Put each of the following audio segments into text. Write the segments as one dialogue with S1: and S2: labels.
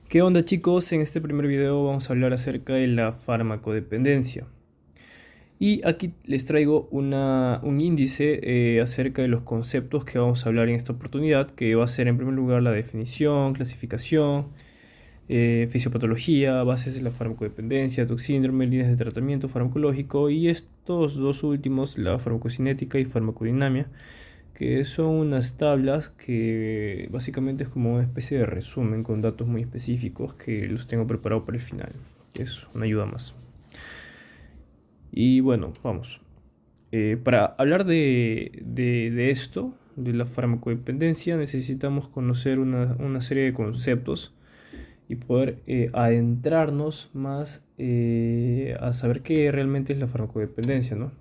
S1: ¿Qué onda, chicos? En este primer video vamos a hablar acerca de la farmacodependencia. Y aquí les traigo un índice acerca de los conceptos que vamos a hablar en esta oportunidad, que va a ser en primer lugar la definición, clasificación, fisiopatología, bases de la farmacodependencia, toxíndrome, líneas de tratamiento farmacológico y estos dos últimos, la farmacocinética y farmacodinamia, que son unas tablas que básicamente es como una especie de resumen con datos muy específicos que los tengo preparados para el final, que es una ayuda más. Y bueno, vamos. Para hablar de esto, de la farmacodependencia, necesitamos conocer una serie de conceptos y poder adentrarnos más a saber qué realmente es la farmacodependencia, ¿no?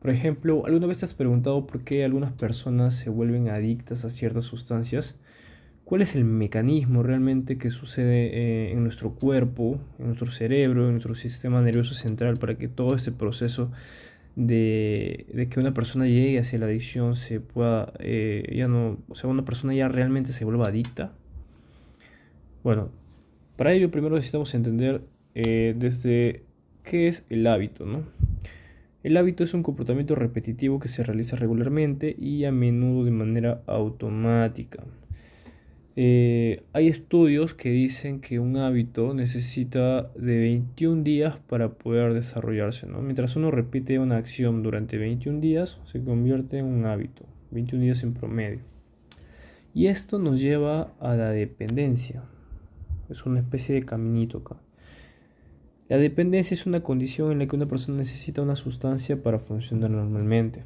S1: Por ejemplo, ¿alguna vez te has preguntado por qué algunas personas se vuelven adictas a ciertas sustancias? ¿Cuál es el mecanismo realmente que sucede en nuestro cuerpo, en nuestro cerebro, en nuestro sistema nervioso central para que todo este proceso de que una persona llegue hacia la adicción se pueda, ya no, o sea, una persona ya realmente se vuelva adicta? Bueno, para ello primero necesitamos entender desde qué es el hábito, ¿no? El hábito es un comportamiento repetitivo que se realiza regularmente y a menudo de manera automática. Hay estudios que dicen que un hábito necesita de 21 días para poder desarrollarse, ¿no? Mientras uno repite una acción durante 21 días, se convierte en un hábito, 21 días en promedio. Y esto nos lleva a la dependencia. Es una especie de caminito acá. La dependencia es una condición en la que una persona necesita una sustancia para funcionar normalmente.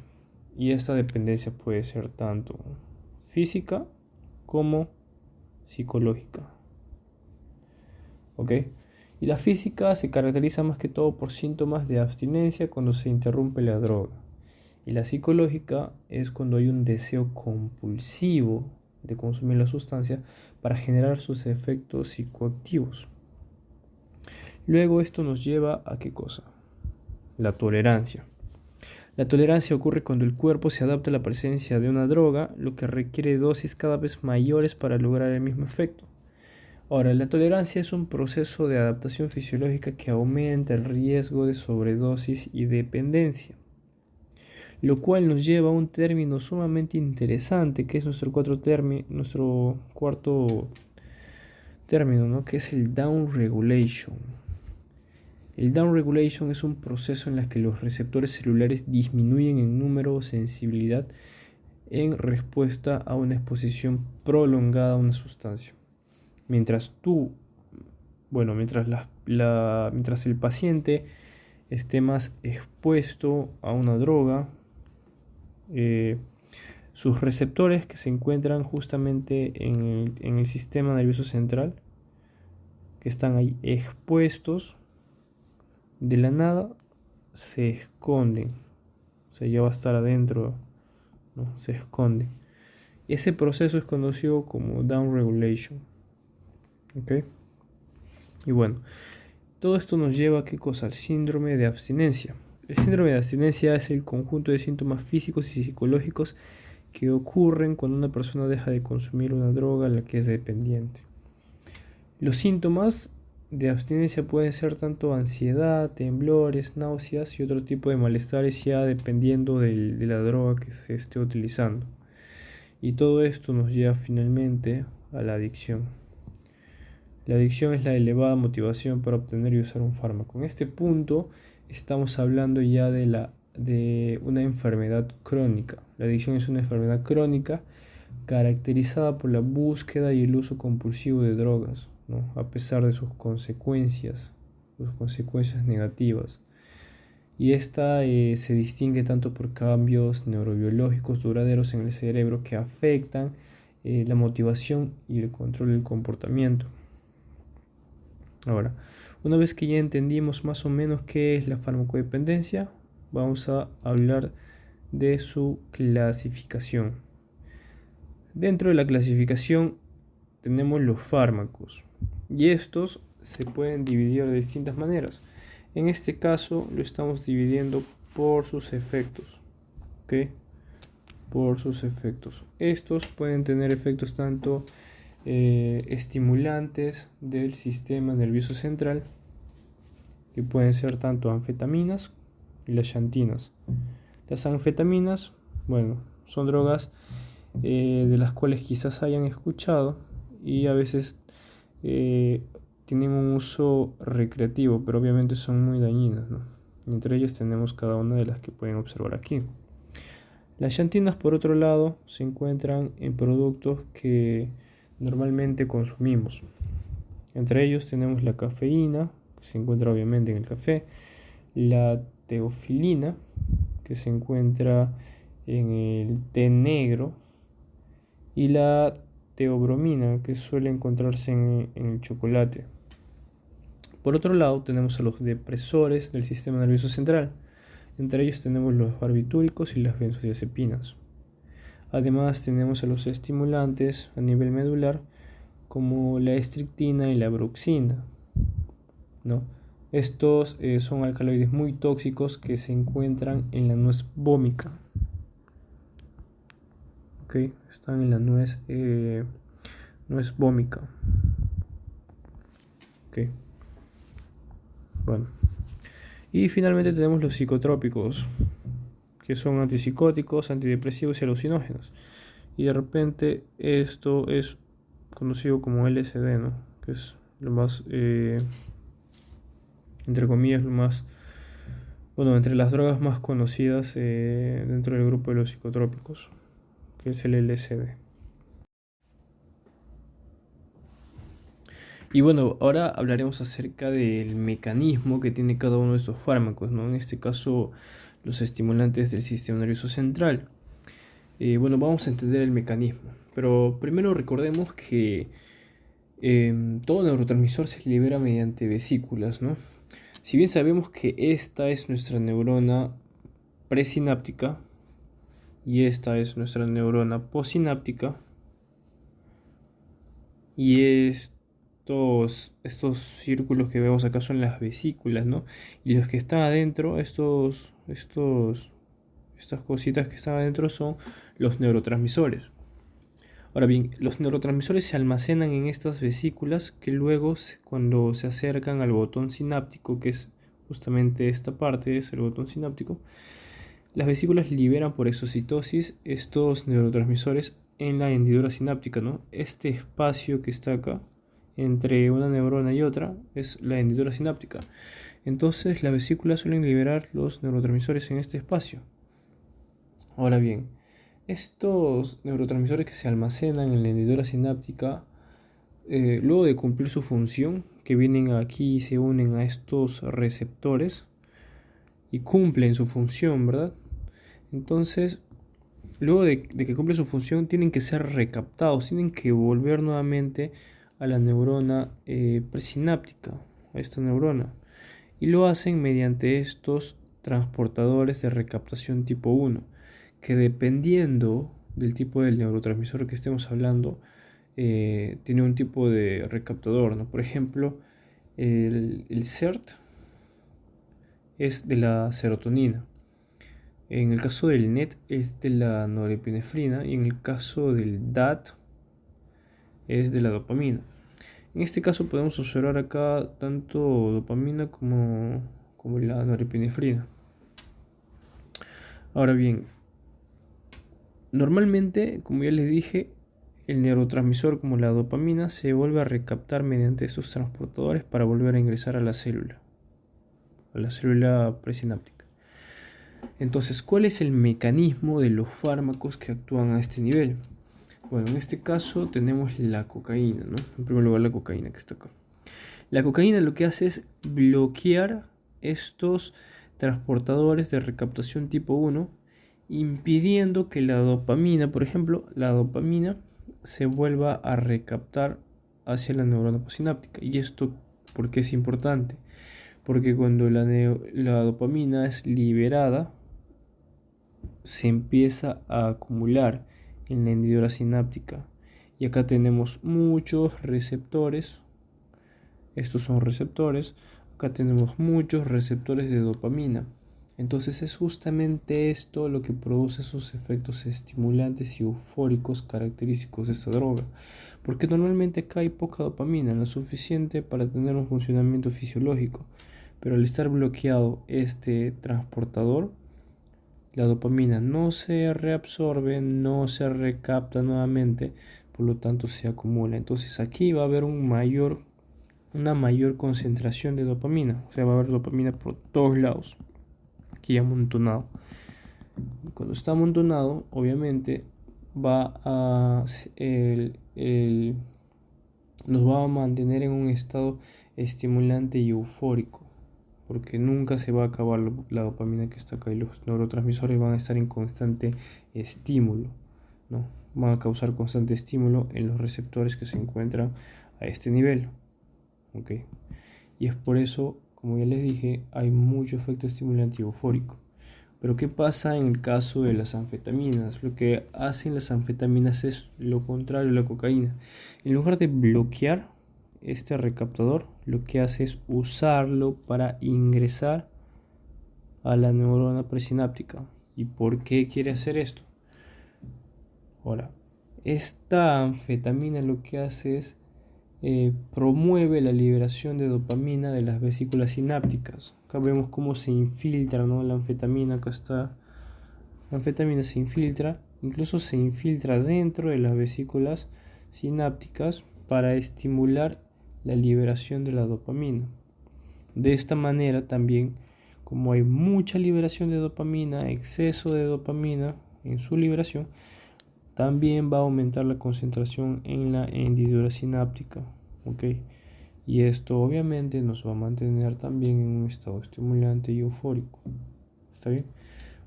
S1: Y esta dependencia puede ser tanto física como psicológica. ¿Ok? Y la física se caracteriza más que todo por síntomas de abstinencia cuando se interrumpe la droga. Y la psicológica es cuando hay un deseo compulsivo de consumir la sustancia para generar sus efectos psicoactivos. Luego esto nos lleva a ¿qué cosa? La tolerancia. La tolerancia ocurre cuando el cuerpo se adapta a la presencia de una droga, lo que requiere dosis cada vez mayores para lograr el mismo efecto. Ahora, la tolerancia es un proceso de adaptación fisiológica que aumenta el riesgo de sobredosis y dependencia, lo cual nos lleva a un término sumamente interesante, que es nuestro cuarto término, ¿no? Que es el down regulation. El down regulation es un proceso en el que los receptores celulares disminuyen en número o sensibilidad en respuesta a una exposición prolongada a una sustancia. Mientras tú, bueno, mientras el paciente esté más expuesto a una droga, eh, sus receptores que se encuentran justamente en el sistema nervioso central, que están ahí expuestos, de la nada se esconden. O sea, ya va a estar adentro, ¿no? Se esconde. Ese proceso es conocido como down regulation. ¿Ok? Y bueno, todo esto nos lleva a ¿qué cosa? Al síndrome de abstinencia. El síndrome de abstinencia es el conjunto de síntomas físicos y psicológicos que ocurren cuando una persona deja de consumir una droga a la que es dependiente. Los síntomas de abstinencia pueden ser tanto ansiedad, temblores, náuseas y otro tipo de malestares ya dependiendo de la droga que se esté utilizando. Y todo esto nos lleva finalmente a la adicción. La adicción es la elevada motivación para obtener y usar un fármaco. En este punto estamos hablando ya de una enfermedad crónica. La adicción es una enfermedad crónica caracterizada por la búsqueda y el uso compulsivo de drogas, ¿no? A pesar de sus consecuencias negativas. Y esta se distingue tanto por cambios neurobiológicos duraderos en el cerebro que afectan la motivación y el control del comportamiento. Ahora, una vez que ya entendimos más o menos qué es la farmacodependencia, vamos a hablar de su clasificación. Dentro de la clasificación tenemos los fármacos y estos se pueden dividir de distintas maneras. En este caso lo estamos dividiendo por sus efectos. ¿Ok? Por sus efectos. Estos pueden tener efectos tanto estimulantes del sistema nervioso central, que pueden ser tanto anfetaminas y las xantinas. Las anfetaminas, bueno, son drogas de las cuales quizás hayan escuchado y a veces eh, tienen un uso recreativo, pero obviamente son muy dañinas, ¿no? Entre ellas tenemos cada una de las que pueden observar aquí. Las xantinas, por otro lado, se encuentran en productos que normalmente consumimos. Entre ellos tenemos la cafeína, que se encuentra obviamente en el café, la teofilina, que se encuentra en el té negro, y la teobromina, que suele encontrarse en el chocolate. Por otro lado, tenemos a los depresores del sistema nervioso central. Entre ellos tenemos los barbitúricos y las benzodiazepinas. Además, tenemos a los estimulantes a nivel medular, como la estrictina y la bruxina, ¿no? Estos son alcaloides muy tóxicos que se encuentran en la nuez vómica. ¿Ok? Están en la nuez vómica. ¿Ok? Bueno. Y finalmente tenemos los psicotrópicos, que son antipsicóticos, antidepresivos y alucinógenos. Y de repente esto es conocido como LSD, ¿no? Que es lo más, entre comillas, lo más, bueno, entre las drogas más conocidas dentro del grupo de los psicotrópicos, que es el LSD. Y bueno, ahora hablaremos acerca del mecanismo que tiene cada uno de estos fármacos, ¿no? En este caso, los estimulantes del sistema nervioso central. Bueno, vamos a entender el mecanismo, pero primero recordemos que todo neurotransmisor se libera mediante vesículas, ¿no? Si bien sabemos que esta es nuestra neurona presináptica y esta es nuestra neurona postsináptica, y estos círculos que vemos acá son las vesículas, ¿no? Y los que están adentro, estas cositas que están adentro son los neurotransmisores. Ahora bien, los neurotransmisores se almacenan en estas vesículas que luego, cuando se acercan al botón sináptico, que es justamente esta parte, es el botón sináptico, las vesículas liberan por exocitosis estos neurotransmisores en la hendidura sináptica, ¿no? Este espacio que está acá, entre una neurona y otra, es la hendidura sináptica. Entonces, las vesículas suelen liberar los neurotransmisores en este espacio. Ahora bien, estos neurotransmisores que se almacenan en la hendidura sináptica, luego de cumplir su función, que vienen aquí y se unen a estos receptores y cumplen su función, ¿verdad? Entonces, luego de que cumple su función, tienen que ser recaptados, tienen que volver nuevamente a la neurona presináptica, a esta neurona. Y lo hacen mediante estos transportadores de recaptación tipo 1, que dependiendo del tipo del neurotransmisor que estemos hablando, tiene un tipo de recaptador, ¿no? Por ejemplo, el CERT es de la serotonina. En el caso del NET es de la norepinefrina y en el caso del DAT es de la dopamina. En este caso podemos observar acá tanto dopamina como la norepinefrina. Ahora bien, normalmente, como ya les dije, el neurotransmisor como la dopamina se vuelve a recaptar mediante estos transportadores para volver a ingresar a la célula presináptica. Entonces, ¿cuál es el mecanismo de los fármacos que actúan a este nivel? Bueno, en este caso tenemos la cocaína, ¿no? En primer lugar, la cocaína que está acá. La cocaína lo que hace es bloquear estos transportadores de recaptación tipo 1, impidiendo que la dopamina, por ejemplo, la dopamina se vuelva a recaptar hacia la neurona postsináptica. ¿Y esto por qué es importante? Porque cuando la dopamina es liberada, se empieza a acumular en la hendidura sináptica. Y acá tenemos muchos receptores. Estos son receptores. Acá tenemos muchos receptores de dopamina. Entonces es justamente esto lo que produce esos efectos estimulantes y eufóricos característicos de esta droga, porque normalmente acá hay poca dopamina, lo suficiente para tener un funcionamiento fisiológico, pero al estar bloqueado este transportador, la dopamina no se reabsorbe, no se recapta nuevamente, por lo tanto se acumula. Entonces aquí va a haber una mayor concentración de dopamina, o sea, va a haber dopamina por todos lados, aquí ya amontonado. Cuando está amontonado, obviamente va a nos va a mantener en un estado estimulante y eufórico, porque nunca se va a acabar la dopamina que está acá y los neurotransmisores van a estar en constante estímulo, ¿no? Van a causar constante estímulo en los receptores que se encuentran a este nivel, ¿ok? Y es por eso, como ya les dije, hay mucho efecto estimulante y eufórico. Pero ¿qué pasa en el caso de las anfetaminas? Lo que hacen las anfetaminas es lo contrario a la cocaína. En lugar de bloquear este recaptador, lo que hace es usarlo para ingresar a la neurona presináptica. ¿Y por qué quiere hacer esto? Ahora, esta anfetamina lo que hace es promueve la liberación de dopamina de las vesículas sinápticas. Acá vemos cómo se infiltra, ¿no? La anfetamina, acá está. La anfetamina se infiltra, incluso se infiltra dentro de las vesículas sinápticas para estimular la liberación de la dopamina. De esta manera también, como hay mucha liberación de dopamina, exceso de dopamina en su liberación, también va a aumentar la concentración en la hendidura sináptica, ¿ok? Y esto obviamente nos va a mantener también en un estado estimulante y eufórico. ¿Está bien?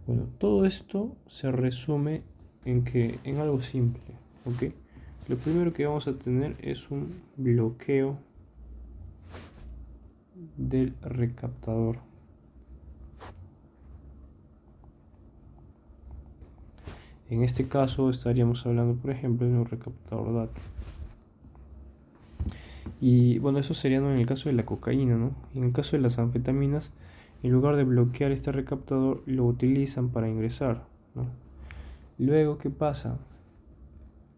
S1: Bueno, todo esto se resume en algo simple, ¿ok? Lo primero que vamos a tener es un bloqueo del recaptador. En este caso estaríamos hablando, por ejemplo, de un recaptador DAT. Y bueno, eso sería, ¿no?, en el caso de la cocaína, ¿no? En el caso de las anfetaminas, en lugar de bloquear este recaptador, lo utilizan para ingresar, ¿no? Luego, ¿qué pasa?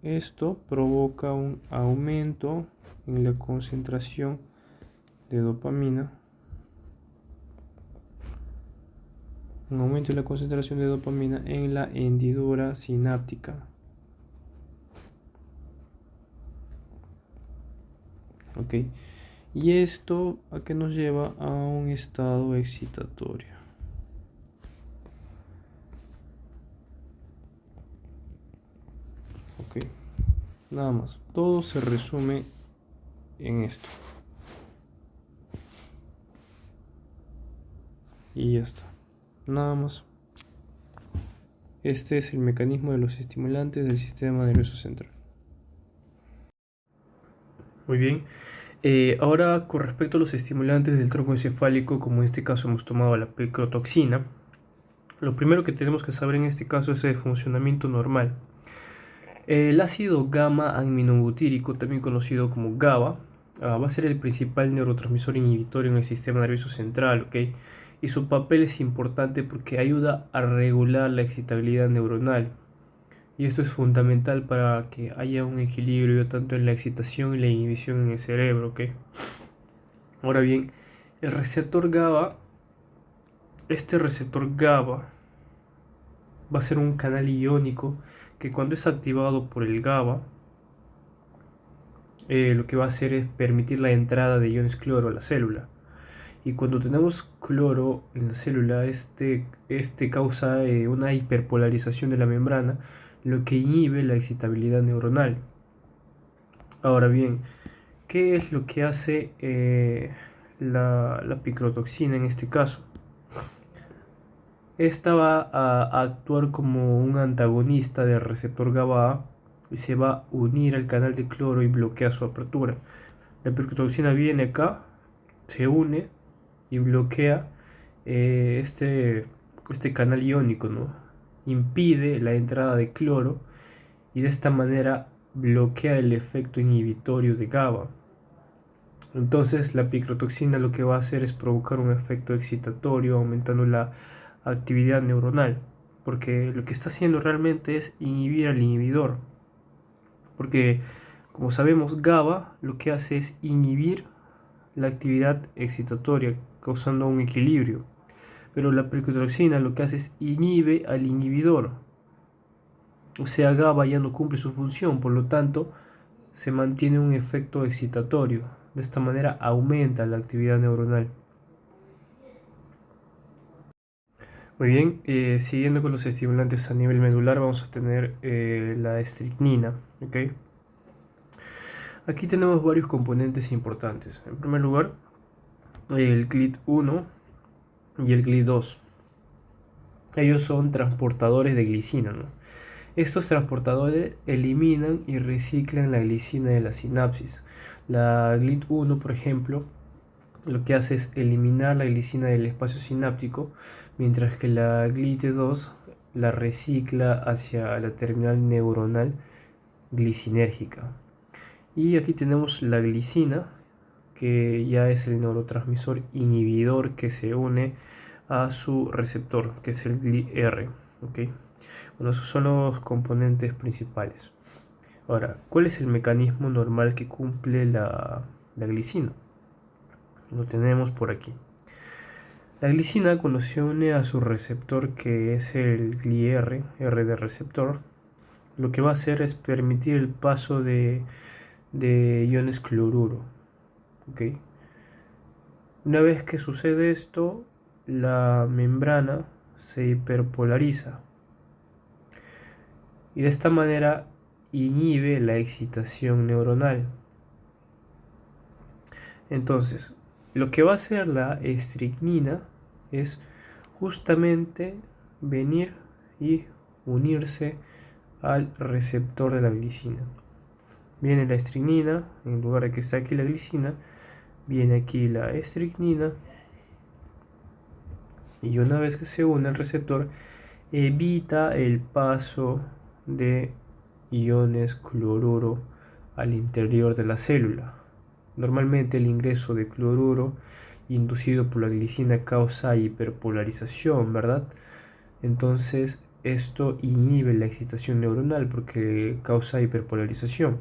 S1: Esto provoca un aumento en la concentración de dopamina, un aumento en la concentración de dopamina en la hendidura sináptica. ¿Ok? Y esto a qué nos lleva a un estado excitatorio. ¿Ok? Nada más. Todo se resume en esto. Y ya está. Nada más. Este es el mecanismo de los estimulantes del sistema nervioso central. Muy bien. Ahora, con respecto a los estimulantes del tronco encefálico, como en este caso hemos tomado la picrotoxina, lo primero que tenemos que saber en este caso es el funcionamiento normal. El ácido gamma aminobutírico, también conocido como GABA, va a ser el principal neurotransmisor inhibitorio en el sistema nervioso central, ¿ok? Y su papel es importante porque ayuda a regular la excitabilidad neuronal. Y esto es fundamental para que haya un equilibrio tanto en la excitación y la inhibición en el cerebro, ¿ok? Ahora bien, el receptor GABA, este receptor GABA va a ser un canal iónico que cuando es activado por el GABA, lo que va a hacer es permitir la entrada de iones cloro a la célula. Y cuando tenemos cloro en la célula, este causa una hiperpolarización de la membrana, lo que inhibe la excitabilidad neuronal. Ahora bien, ¿qué es lo que hace la picrotoxina en este caso? Esta va a actuar como un antagonista del receptor GABA y se va a unir al canal de cloro y bloquea su apertura. La picrotoxina viene acá, se une y bloquea este canal iónico, ¿no? Impide la entrada de cloro y de esta manera bloquea el efecto inhibitorio de GABA. Entonces la picrotoxina lo que va a hacer es provocar un efecto excitatorio, aumentando la actividad neuronal, porque lo que está haciendo realmente es inhibir al inhibidor, porque como sabemos GABA lo que hace es inhibir la actividad excitatoria, causando un equilibrio, pero la pericotroxina lo que hace es inhibe al inhibidor, o sea, GABA ya no cumple su función, por lo tanto se mantiene un efecto excitatorio. De esta manera aumenta la actividad neuronal. Muy bien, siguiendo con los estimulantes a nivel medular, vamos a tener la estricnina. ¿Okay? Aquí tenemos varios componentes importantes. En primer lugar, el GLIT1 y el GLIT2. Ellos son transportadores de glicina, ¿no? Estos transportadores eliminan y reciclan la glicina de la sinapsis. La GLIT1, por ejemplo, lo que hace es eliminar la glicina del espacio sináptico, mientras que la GLIT2 la recicla hacia la terminal neuronal glicinérgica. Y aquí tenemos la glicina, que ya es el neurotransmisor inhibidor que se une a su receptor, que es el GLIR. ¿Okay? Bueno, esos son los componentes principales. Ahora, ¿cuál es el mecanismo normal que cumple la glicina? Lo tenemos por aquí. La glicina, cuando se une a su receptor, que es el GLIR, R de receptor, lo que va a hacer es permitir el paso de iones cloruro. ¿Okay? Una vez que sucede esto, la membrana se hiperpolariza y de esta manera inhibe la excitación neuronal. Entonces, lo que va a hacer la estricnina es justamente venir y unirse al receptor de la glicina. Viene la estricnina, en lugar de que esté aquí la glicina, viene aquí la estricnina, y una vez que se une al receptor, evita el paso de iones cloruro al interior de la célula. Normalmente el ingreso de cloruro inducido por la glicina causa hiperpolarización, ¿verdad? Entonces esto inhibe la excitación neuronal porque causa hiperpolarización.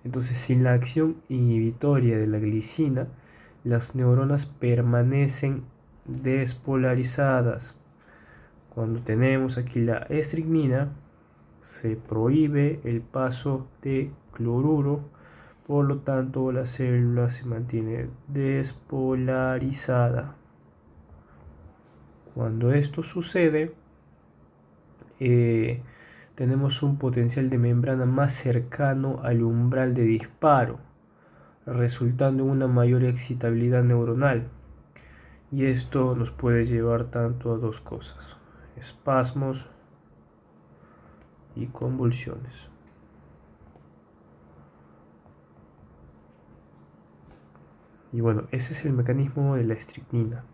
S1: Entonces, sin la acción inhibitoria de la glicina, las neuronas permanecen despolarizadas. Cuando tenemos aquí la estricnina, se prohíbe el paso de cloruro, por lo tanto la célula se mantiene despolarizada. Cuando esto sucede, tenemos un potencial de membrana más cercano al umbral de disparo, resultando en una mayor excitabilidad neuronal. Y esto nos puede llevar tanto a dos cosas: espasmos y convulsiones. Y bueno, ese es el mecanismo de la estricnina.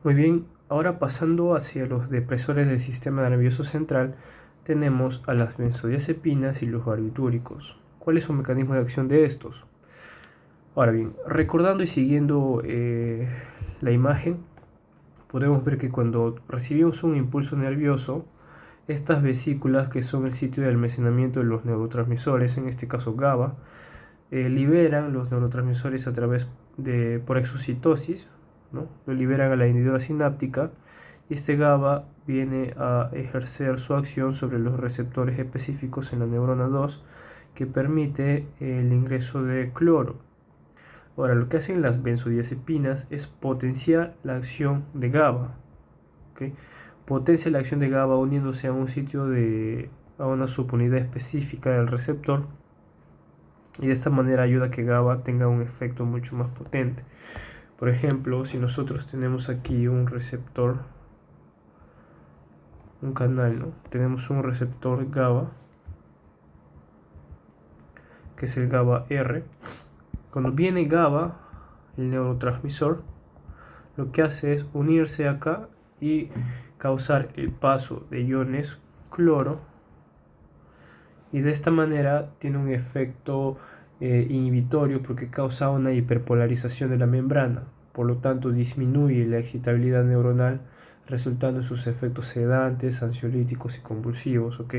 S1: Muy bien, ahora pasando hacia los depresores del sistema nervioso central, tenemos a las benzodiazepinas y los barbitúricos. ¿Cuál es su mecanismo de acción de estos? Ahora bien, recordando y siguiendo la imagen, podemos ver que cuando recibimos un impulso nervioso, estas vesículas, que son el sitio de almacenamiento de los neurotransmisores, en este caso GABA, liberan los neurotransmisores a través por exocitosis, ¿no? Lo liberan a la hendidura sináptica, y este GABA viene a ejercer su acción sobre los receptores específicos en la neurona 2, que permite el ingreso de cloro. Ahora, lo que hacen las benzodiazepinas es potenciar la acción de GABA. ¿Okay? Potencia la acción de GABA uniéndose a un sitio a una subunidad específica del receptor, y de esta manera ayuda a que GABA tenga un efecto mucho más potente. Por ejemplo, si nosotros tenemos aquí un receptor, un canal, ¿no? Tenemos un receptor GABA, que es el GABA R. Cuando viene GABA, el neurotransmisor, lo que hace es unirse acá y causar el paso de iones cloro, y de esta manera tiene un efecto inhibitorio porque causa una hiperpolarización de la membrana. por lo tanto disminuye la excitabilidad neuronal, resultando en sus efectos sedantes, ansiolíticos y convulsivos, ¿ok?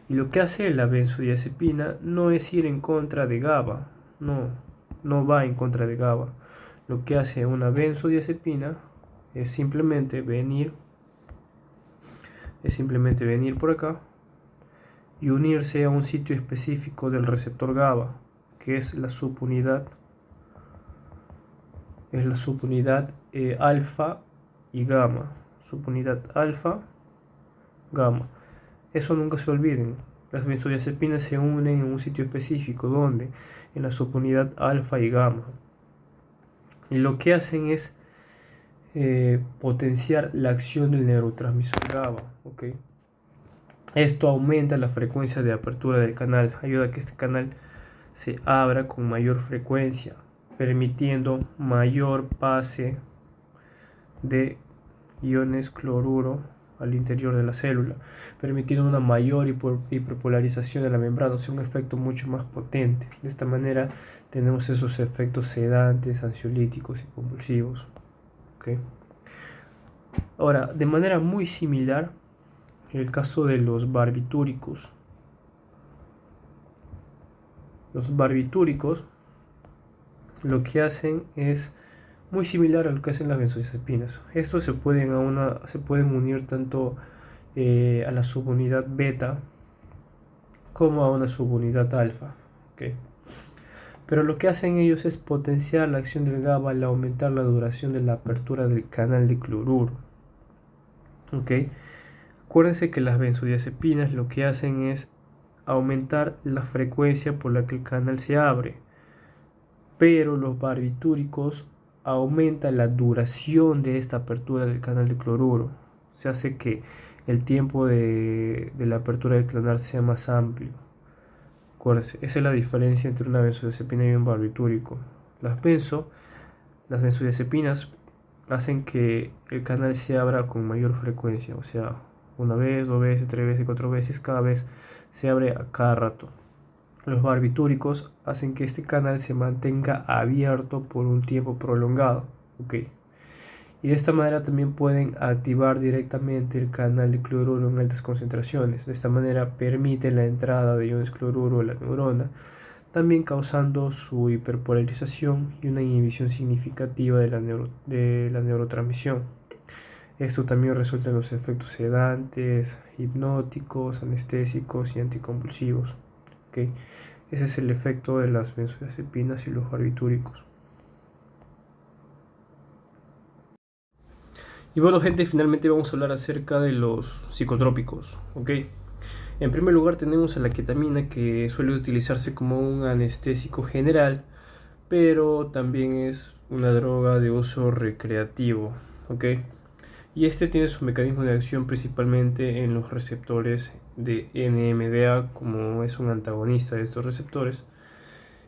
S1: Y lo que hace la benzodiazepina no es ir en contra de GABA, no va en contra de GABA. Lo que hace una benzodiazepina es simplemente venir por acá y unirse a un sitio específico del receptor GABA, que es la subunidad alfa y gamma. Subunidad alfa, gamma. Eso nunca se olviden. Las benzodiazepinas se unen en un sitio específico, donde en la subunidad alfa y gamma. Y lo que hacen es potenciar la acción del neurotransmisor GABA, ¿ok? Esto aumenta la frecuencia de apertura del canal, ayuda a que este canal se abra con mayor frecuencia, permitiendo mayor pase de iones cloruro al interior de la célula, permitiendo una mayor hiperpolarización de la membrana, o sea, un efecto mucho más potente. De esta manera tenemos esos efectos sedantes, ansiolíticos y convulsivos. ¿Okay? Ahora, de manera muy similar, en el caso de los barbitúricos. Los barbitúricos lo que hacen es muy similar a lo que hacen las benzodiazepinas. Estos se pueden unir tanto a la subunidad beta como a una subunidad alfa. ¿Okay? Pero lo que hacen ellos es potenciar la acción del GABA al aumentar la duración de la apertura del canal de cloruro. ¿Okay? Acuérdense que las benzodiazepinas lo que hacen es aumentar la frecuencia por la que el canal se abre, pero los barbitúricos aumentan la duración de esta apertura del canal de cloruro. Se hace que el tiempo de la apertura del canal sea más amplio. Acuérdense, esa es la diferencia entre una benzodiazepina y un barbitúrico. Las benzodiazepinas hacen que el canal se abra con mayor frecuencia, o sea, una vez, dos veces, tres veces, cuatro veces, cada vez se abre a cada rato. Los barbitúricos hacen que este canal se mantenga abierto por un tiempo prolongado. ¿Okay? Y de esta manera también pueden activar directamente el canal de cloruro en altas concentraciones. De esta manera permite la entrada de iones cloruro a la neurona, también causando su hiperpolarización y una inhibición significativa de la neurotransmisión. Esto también resulta en los efectos sedantes, hipnóticos, anestésicos y anticonvulsivos. ¿Okay? Ese es el efecto de las benzodiazepinas y los barbitúricos. Y bueno, gente, finalmente vamos a hablar acerca de los psicotrópicos. ¿Okay? En primer lugar tenemos a la ketamina, que suele utilizarse como un anestésico general, pero también es una droga de uso recreativo. ¿Okay? Y este tiene su mecanismo de acción principalmente en los receptores de NMDA, como es un antagonista de estos receptores.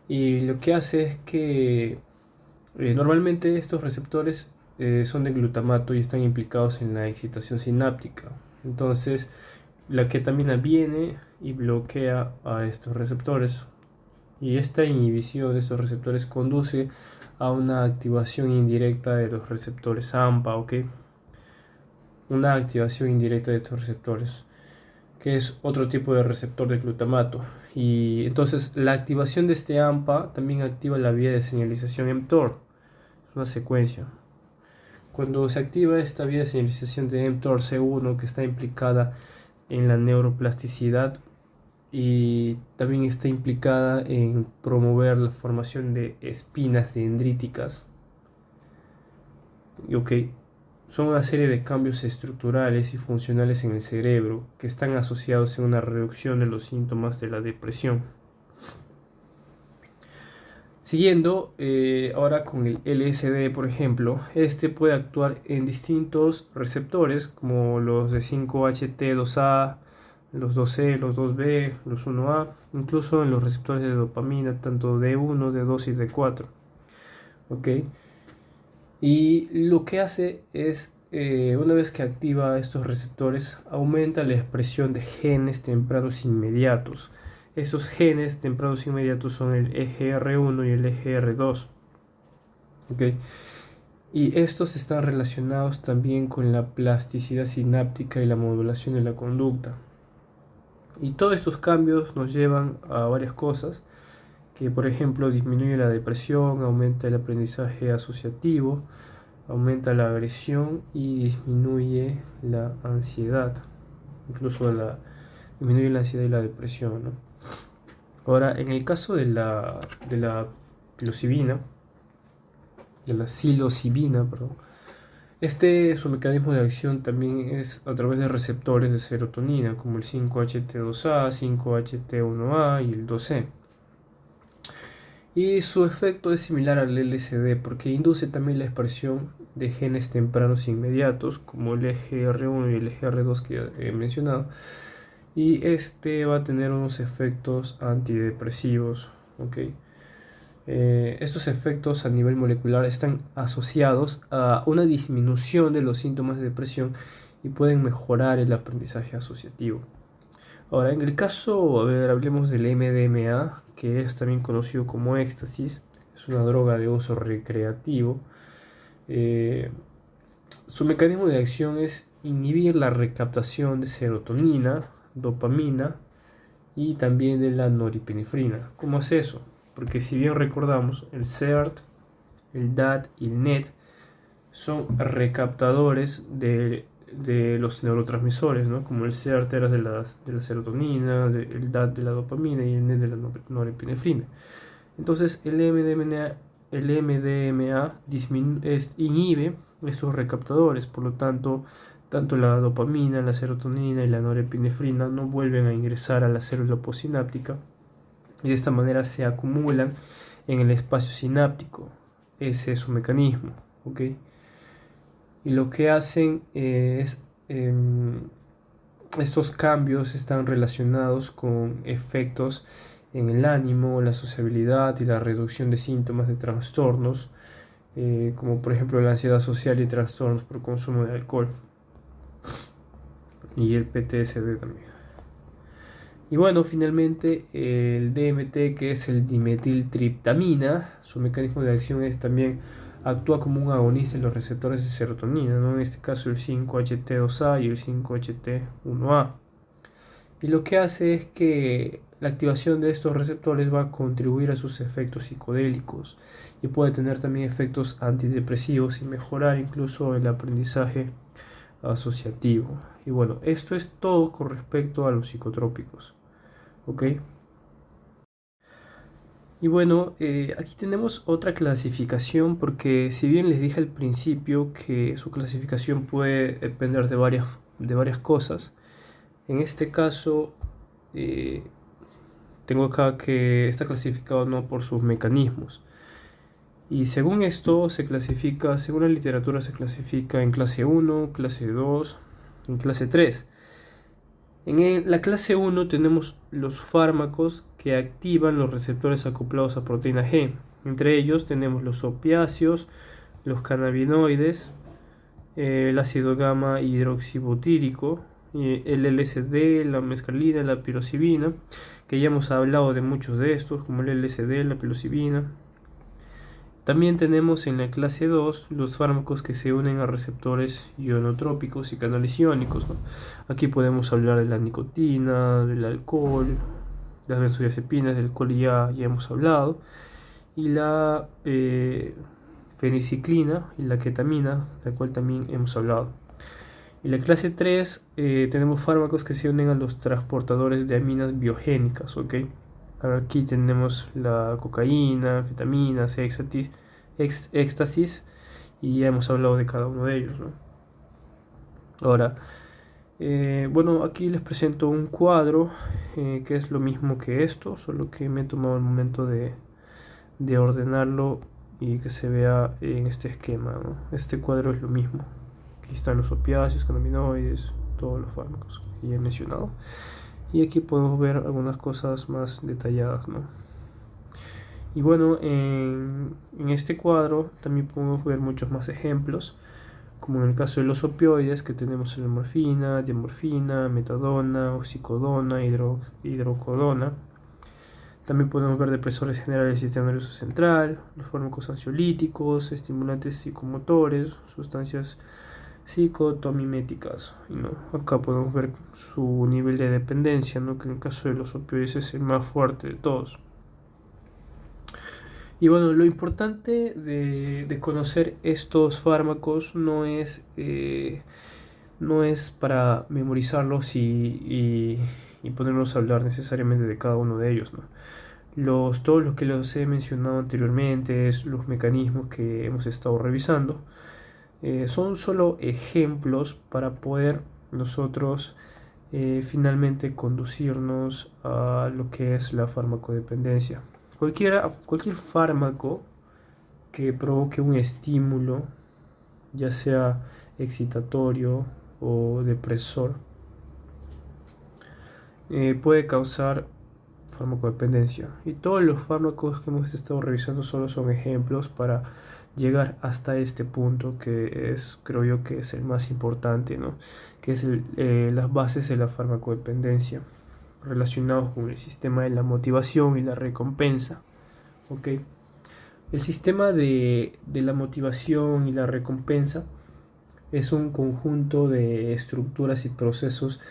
S1: Y lo que hace es que normalmente estos receptores son de glutamato y están implicados en la excitación sináptica. Entonces, la ketamina viene y bloquea a estos receptores. Y esta inhibición de estos receptores conduce a una activación indirecta de los receptores AMPA, ¿ok? Una activación indirecta de estos receptores, que es otro tipo de receptor de glutamato. Y entonces la activación de este AMPA también activa la vía de señalización mTOR. Es una secuencia. Cuando se activa esta vía de señalización de mTOR-C1, que está implicada en la neuroplasticidad y también está implicada en promover la formación de espinas dendríticas. Okay. Son una serie de cambios estructurales y funcionales en el cerebro que están asociados a una reducción de los síntomas de la depresión. Siguiendo ahora con el LSD, por ejemplo, este puede actuar en distintos receptores como los de 5-HT2A, los 2C, los 2B, los 1A, incluso en los receptores de dopamina, tanto D1, D2 y D4. ¿Okay? Y lo que hace es, una vez que activa estos receptores, aumenta la expresión de genes tempranos inmediatos. Estos genes tempranos inmediatos son el EGR1 y el EGR2. ¿Okay? Y estos están relacionados también con la plasticidad sináptica y la modulación de la conducta. Y todos estos cambios nos llevan a varias cosas, que por ejemplo disminuye la depresión, aumenta el aprendizaje asociativo, aumenta la agresión y disminuye la ansiedad, incluso disminuye la ansiedad y la depresión, ¿no? Ahora, en el caso de la psilocibina, de la psilocibina, perdón, su mecanismo de acción también es a través de receptores de serotonina, como el 5-HT2A, 5-HT1A y el 2C. Y su efecto es similar al LSD porque induce también la expresión de genes tempranos inmediatos, como el EGR1 y el EGR2 que ya he mencionado. Y este va a tener unos efectos antidepresivos, ¿ok? Estos efectos a nivel molecular están asociados a una disminución de los síntomas de depresión y pueden mejorar el aprendizaje asociativo. Ahora, en el caso, a ver, hablemos del MDMA, que es también conocido como éxtasis, es una droga de uso recreativo. Eh, Su mecanismo de acción es inhibir la recaptación de serotonina, dopamina y también de la norepinefrina. ¿Cómo hace eso? Porque si bien recordamos, el CERT, el DAT y el NET son recaptadores de los neurotransmisores, ¿no? Como el CERT era de la serotonina, el DAT de la dopamina y el NET de la norepinefrina. Entonces el MDMA inhibe estos recaptadores, por lo tanto, tanto la dopamina, la serotonina y la norepinefrina no vuelven a ingresar a la célula postsináptica y de esta manera se acumulan en el espacio sináptico. Ese es su mecanismo, ¿ok? Y lo que hacen es, estos cambios están relacionados con efectos en el ánimo, la sociabilidad y la reducción de síntomas de trastornos, como por ejemplo la ansiedad social y trastornos por consumo de alcohol, y el PTSD también. Y bueno, finalmente el DMT, que es el dimetiltriptamina, su mecanismo de acción es también actúa como un agonista en los receptores de serotonina, ¿no? En este caso el 5-HT2A y el 5-HT1A. Y lo que hace es que la activación de estos receptores va a contribuir a sus efectos psicodélicos y puede tener también efectos antidepresivos y mejorar incluso el aprendizaje asociativo. Y bueno, esto es todo con respecto a los psicotrópicos. ¿Ok? Y bueno, aquí tenemos otra clasificación porque si bien les dije al principio que su clasificación puede depender de varias cosas, en este caso eh, tengo acá que está clasificado no por sus mecanismos. Y según esto se clasifica, según la literatura se clasifica en clase 1, clase 2, en clase 3. La clase 1 tenemos los fármacos que activan los receptores acoplados a proteína G. Entre ellos tenemos los opiáceos, los cannabinoides, el ácido gamma hidroxibutírico, el LSD, la mescalina, la psilocibina, que ya hemos hablado de muchos de estos, como el LSD, la psilocibina. También tenemos en la clase 2 los fármacos que se unen a receptores ionotrópicos y canales iónicos, ¿no? Aquí podemos hablar de la nicotina, del alcohol, las benzodiazepinas, del alcohol ya hemos hablado, y la feniciclina y la ketamina, de la cual también hemos hablado. En la clase 3 tenemos fármacos que se unen a los transportadores de aminas biogénicas, ¿ok? Aquí tenemos la cocaína, anfetaminas, éxtasis, y ya hemos hablado de cada uno de ellos, ¿no? Ahora, bueno, aquí les presento un cuadro que es lo mismo que esto, solo que me he tomado el momento de ordenarlo y que se vea en este esquema, ¿no? Este cuadro es lo mismo. Aquí están los opiáceos, cannabinoides, todos los fármacos que ya he mencionado. Y aquí podemos ver algunas cosas más detalladas, ¿no? Y bueno, en este cuadro también podemos ver muchos más ejemplos, como en el caso de los opioides, que tenemos la morfina, diamorfina, metadona, oxicodona, hidrocodona. También podemos ver depresores generales del sistema nervioso central, los fármacos ansiolíticos, estimulantes psicomotores, sustancias psicotomiméticas. ¿No? Acá podemos ver su nivel de dependencia, ¿no? Que en el caso de los opioides es el más fuerte de todos. Y bueno, lo importante de conocer estos fármacos no es para memorizarlos y ponernos a hablar necesariamente de cada uno de ellos, ¿no? Todos los que los he mencionado anteriormente, los mecanismos que hemos estado revisando, son solo ejemplos para poder nosotros finalmente conducirnos a lo que es la farmacodependencia. Cualquier fármaco que provoque un estímulo, ya sea excitatorio o depresor, puede causar farmacodependencia. Y todos los fármacos que hemos estado revisando solo son ejemplos para llegar hasta este punto que creo yo que es el más importante, ¿no? Que es las bases de la farmacodependencia relacionados con el sistema de la motivación y la recompensa. ¿Ok? El sistema de la motivación y la recompensa es un conjunto de estructuras y procesos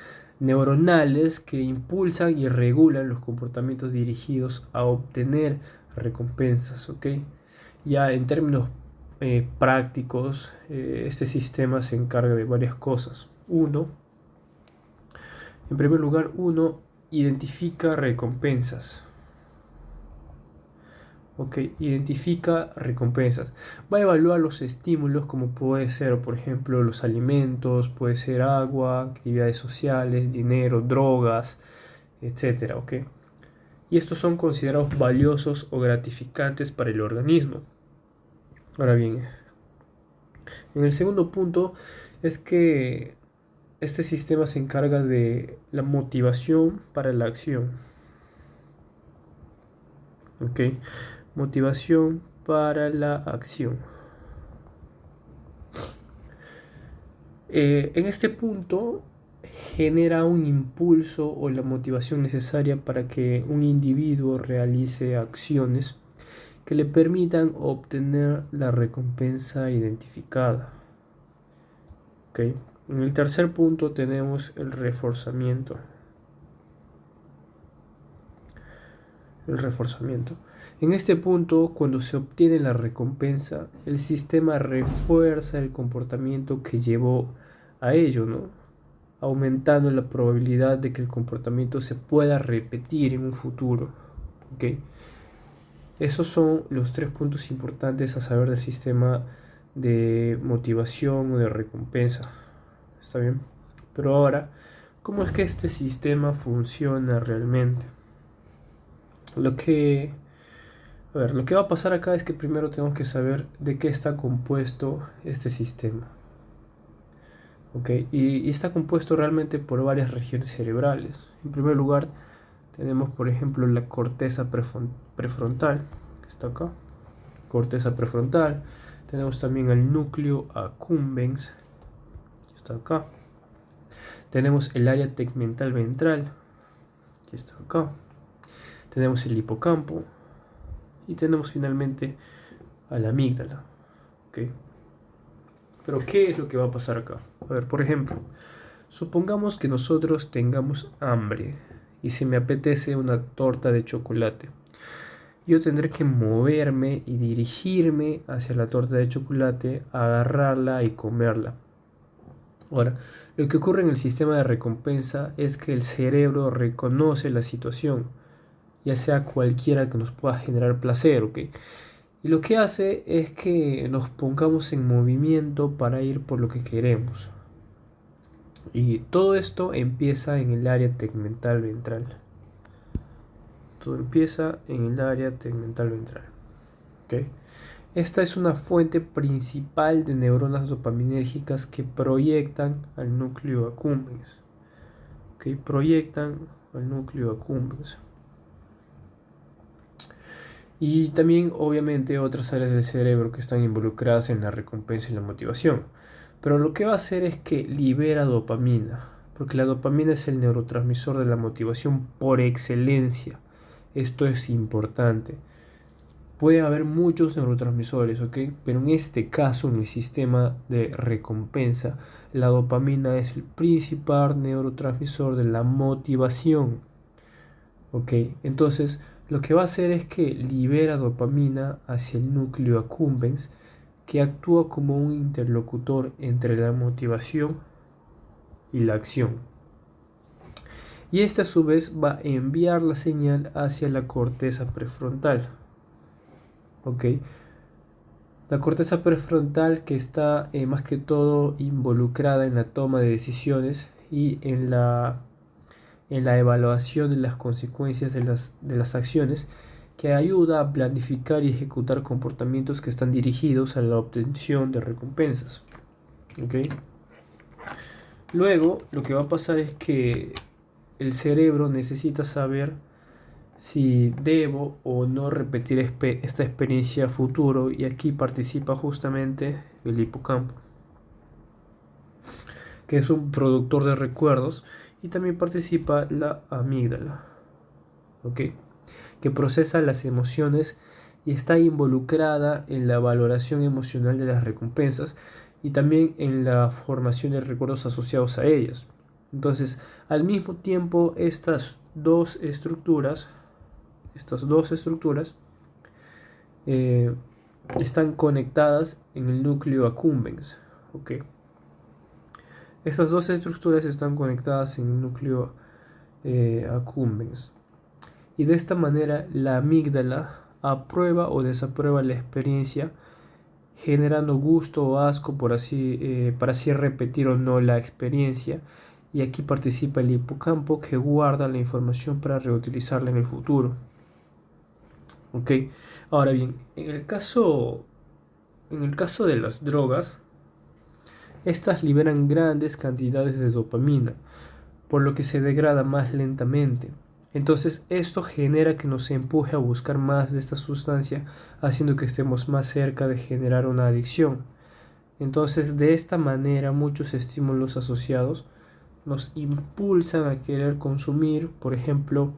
S1: neuronales que impulsan y regulan los comportamientos dirigidos a obtener recompensas, ¿ok? Ya en términos prácticos, este sistema se encarga de varias cosas. En primer lugar, identifica recompensas. Ok, identifica recompensas. Va a evaluar los estímulos como puede ser, por ejemplo, los alimentos, puede ser agua, actividades sociales, dinero, drogas, etcétera, ok. Y estos son considerados valiosos o gratificantes para el organismo. Ahora bien, en el segundo punto es que este sistema se encarga de la motivación para la acción. Ok, motivación para la acción. En este punto genera un impulso o la motivación necesaria para que un individuo realice acciones que le permitan obtener la recompensa identificada. ¿Okay? En el tercer punto tenemos el reforzamiento. En este punto, cuando se obtiene la recompensa, el sistema refuerza el comportamiento que llevó a ello, ¿no? Aumentando la probabilidad de que el comportamiento se pueda repetir en un futuro. ¿Okay? Esos son los 3 puntos importantes a saber del sistema de motivación o de recompensa. ¿Está bien? Pero ahora, ¿cómo es que este sistema funciona realmente? Lo que va a pasar acá es que primero tenemos que saber de qué está compuesto este sistema. ¿Ok? Y está compuesto realmente por varias regiones cerebrales. En primer lugar, tenemos por ejemplo la corteza prefrontal, que está acá. Corteza prefrontal. Tenemos también el núcleo accumbens, que está acá. Tenemos el área tegmental ventral, que está acá. Tenemos el hipocampo. Y tenemos finalmente a la amígdala. ¿Okay? Pero ¿qué es lo que va a pasar acá? A ver, por ejemplo, supongamos que nosotros tengamos hambre y se me apetece una torta de chocolate. Yo tendré que moverme y dirigirme hacia la torta de chocolate, agarrarla y comerla. Ahora, lo que ocurre en el sistema de recompensa es que el cerebro reconoce la situación, ya sea cualquiera que nos pueda generar placer, ¿ok? Y lo que hace es que nos pongamos en movimiento para ir por lo que queremos. Y todo esto empieza en el área tegmental ventral. Todo empieza en el área tegmental ventral. ¿Okay? Esta es una fuente principal de neuronas dopaminérgicas que proyectan al núcleo accumbens. ¿Okay? Proyectan al núcleo accumbens. Y también, obviamente, otras áreas del cerebro que están involucradas en la recompensa y la motivación. Pero lo que va a hacer es que libera dopamina, porque la dopamina es el neurotransmisor de la motivación por excelencia. Esto es importante. Puede haber muchos neurotransmisores, ¿ok? Pero en este caso, en el sistema de recompensa, la dopamina es el principal neurotransmisor de la motivación, ¿ok? Entonces, lo que va a hacer es que libera dopamina hacia el núcleo accumbens, que actúa como un interlocutor entre la motivación y la acción. Y esta a su vez va a enviar la señal hacia la corteza prefrontal, ¿ok? La corteza prefrontal que está más que todo involucrada en la toma de decisiones y en la evaluación de las consecuencias de las acciones, que ayuda a planificar y ejecutar comportamientos que están dirigidos a la obtención de recompensas. ¿Ok? Luego, lo que va a pasar es que el cerebro necesita saber si debo o no repetir esta experiencia a futuro, y aquí participa justamente el hipocampo, que es un productor de recuerdos, y también participa la amígdala, ¿ok? Que procesa las emociones y está involucrada en la valoración emocional de las recompensas y también en la formación de recuerdos asociados a ellas. Entonces, al mismo tiempo, estas dos estructuras eh, están conectadas en el núcleo accumbens. ¿Ok? Estas dos estructuras están conectadas en el núcleo accumbens. Y de esta manera la amígdala aprueba o desaprueba la experiencia, generando gusto o asco para así repetir o no la experiencia. Y aquí participa el hipocampo, que guarda la información para reutilizarla en el futuro. ¿Ok? Ahora bien, en el caso de las drogas, estas liberan grandes cantidades de dopamina, por lo que se degrada más lentamente. Entonces esto genera que nos empuje a buscar más de esta sustancia, haciendo que estemos más cerca de generar una adicción. Entonces, de esta manera, muchos estímulos asociados nos impulsan a querer consumir. Por ejemplo,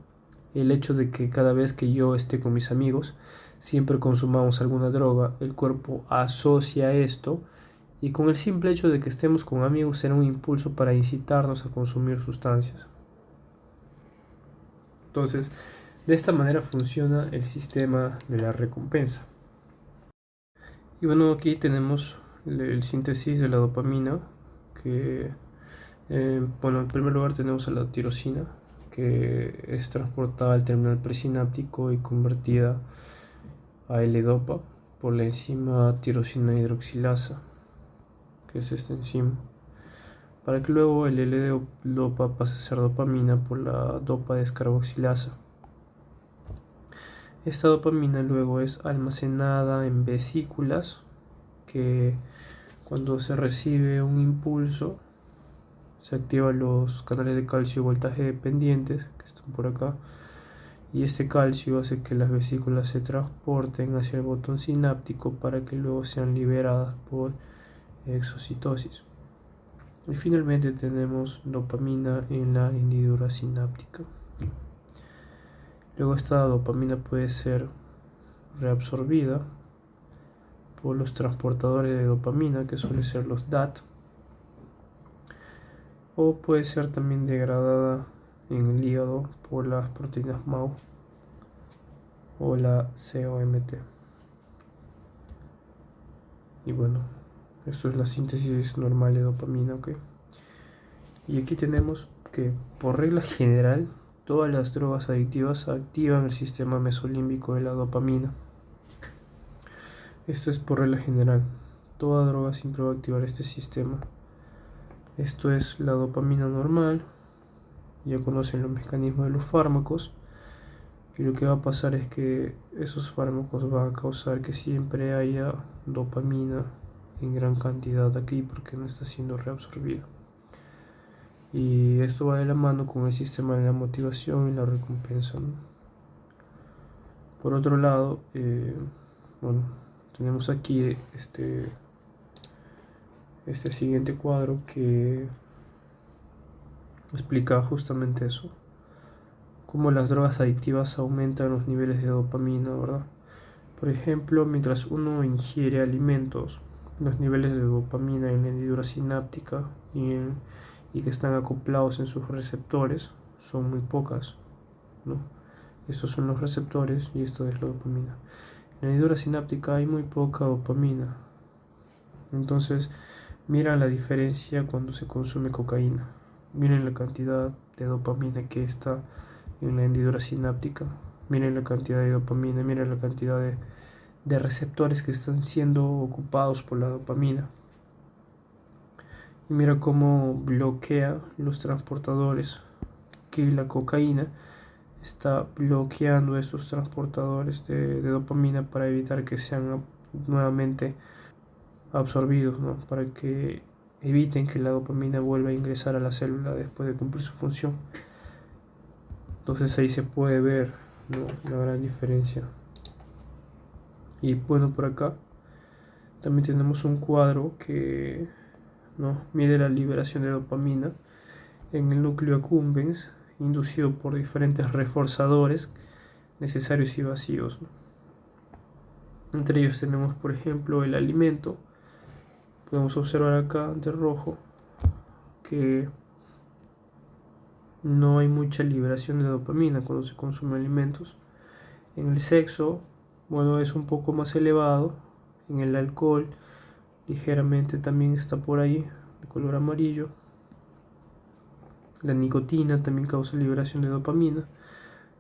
S1: el hecho de que cada vez que yo esté con mis amigos, siempre consumamos alguna droga, el cuerpo asocia esto, y con el simple hecho de que estemos con amigos será un impulso para incitarnos a consumir sustancias. Entonces, de esta manera funciona el sistema de la recompensa. Y bueno, aquí tenemos el síntesis de la dopamina, que, bueno, en primer lugar tenemos a la tirosina, que es transportada al terminal presináptico y convertida a L-dopa por la enzima tirosina hidroxilasa, que es esta enzima, para que luego el L-dopa pase a ser dopamina por la dopa descarboxilasa. Esta dopamina luego es almacenada en vesículas, que cuando se recibe un impulso se activan los canales de calcio voltaje dependientes, que están por acá, y este calcio hace que las vesículas se transporten hacia el botón sináptico para que luego sean liberadas por exocitosis. Y finalmente tenemos dopamina en la hendidura sináptica. Luego esta dopamina puede ser reabsorbida por los transportadores de dopamina, que suelen ser los DAT, o puede ser también degradada en el hígado por las proteínas MAO o la COMT. Y bueno, esto es la síntesis normal de dopamina, ¿ok? Y aquí tenemos que, por regla general, todas las drogas adictivas activan el sistema mesolímbico de la dopamina. Esto es por regla general. Toda droga siempre va a activar este sistema. Esto es la dopamina normal. Ya conocen los mecanismos de los fármacos. Y lo que va a pasar es que esos fármacos van a causar que siempre haya dopamina en gran cantidad aquí, porque no está siendo reabsorbida. Y esto va de la mano con el sistema de la motivación y la recompensa, ¿no? Por otro lado, bueno, tenemos aquí este siguiente cuadro que explica justamente eso. cómo las drogas adictivas aumentan los niveles de dopamina, ¿verdad? Por ejemplo, mientras uno ingiere alimentos, los niveles de dopamina en la hendidura sináptica y que están acoplados en sus receptores son muy pocas, ¿no? Estos son los receptores y esto es la dopamina. En la hendidura sináptica hay muy poca dopamina. Entonces, mira la diferencia cuando se consume cocaína. Miren la cantidad de dopamina que está en la hendidura sináptica. Miren la cantidad de dopamina, miren la cantidad de receptores que están siendo ocupados por la dopamina. Y mira cómo bloquea los transportadores, que la cocaína está bloqueando esos transportadores de dopamina para evitar que sean nuevamente absorbidos, ¿no? Para que eviten que la dopamina vuelva a ingresar a la célula después de cumplir su función. Entonces ahí se puede ver, ¿no?, la gran diferencia. Y bueno, por acá también tenemos un cuadro que, ¿no?, mide la liberación de dopamina en el núcleo accumbens inducido por diferentes reforzadores necesarios y vacíos, ¿no? Entre ellos tenemos, por ejemplo, el alimento. Podemos observar acá de rojo que no hay mucha liberación de dopamina cuando se consumen alimentos. En el sexo, bueno, es un poco más elevado. En el alcohol, ligeramente también está por ahí, de color amarillo. La nicotina también causa liberación de dopamina.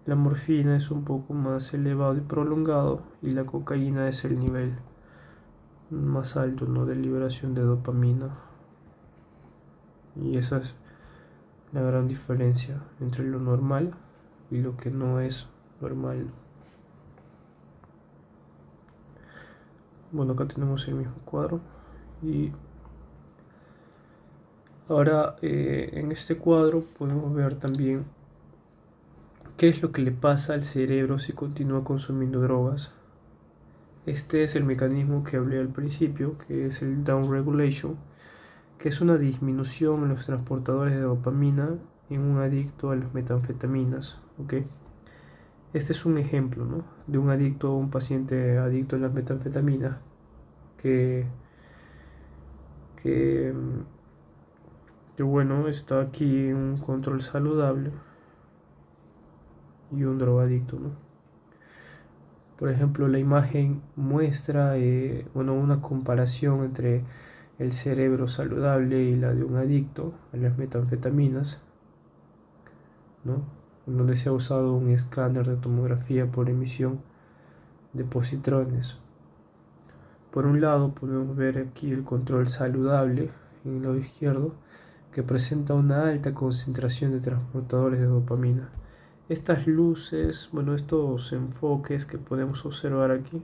S1: La morfina es un poco más elevado y prolongado. Y la cocaína es el nivel más alto, ¿no?, de liberación de dopamina. Y esa es la gran diferencia entre lo normal y lo que no es normal. Bueno, acá tenemos el mismo cuadro. Y ahora en este cuadro podemos ver también qué es lo que le pasa al cerebro si continúa consumiendo drogas. Este es el mecanismo que hablé al principio, que es el down regulation, que es una disminución en los transportadores de dopamina en un adicto a las metanfetaminas, ¿ok? Este es un ejemplo, ¿no?, de un adicto, un paciente adicto a las metanfetaminas que, que, que bueno, está aquí en un control saludable y un drogadicto, ¿no? Por ejemplo, la imagen muestra una comparación entre el cerebro saludable y la de un adicto a las metanfetaminas, ¿no?, en donde se ha usado un escáner de tomografía por emisión de positrones. Por un lado podemos ver aquí el control saludable en el lado izquierdo, que presenta una alta concentración de transportadores de dopamina. Estas luces, bueno, estos enfoques que podemos observar aquí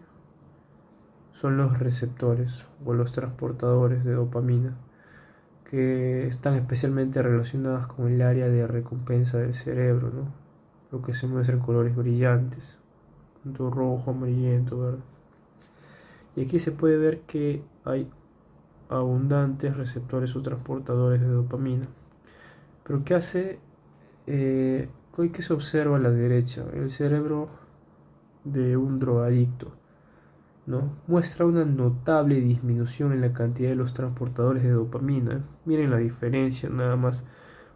S1: son los receptores o los transportadores de dopamina, que están especialmente relacionadas con el área de recompensa del cerebro, ¿no?, lo que se muestra en colores brillantes, tanto rojo, amarillento, verde. Y aquí se puede ver que hay abundantes receptores o transportadores de dopamina. Pero ¿qué hace? ¿Qué se observa a la derecha? El cerebro de un drogadicto, ¿no?, muestra una notable disminución en la cantidad de los transportadores de dopamina. Miren la diferencia nada más,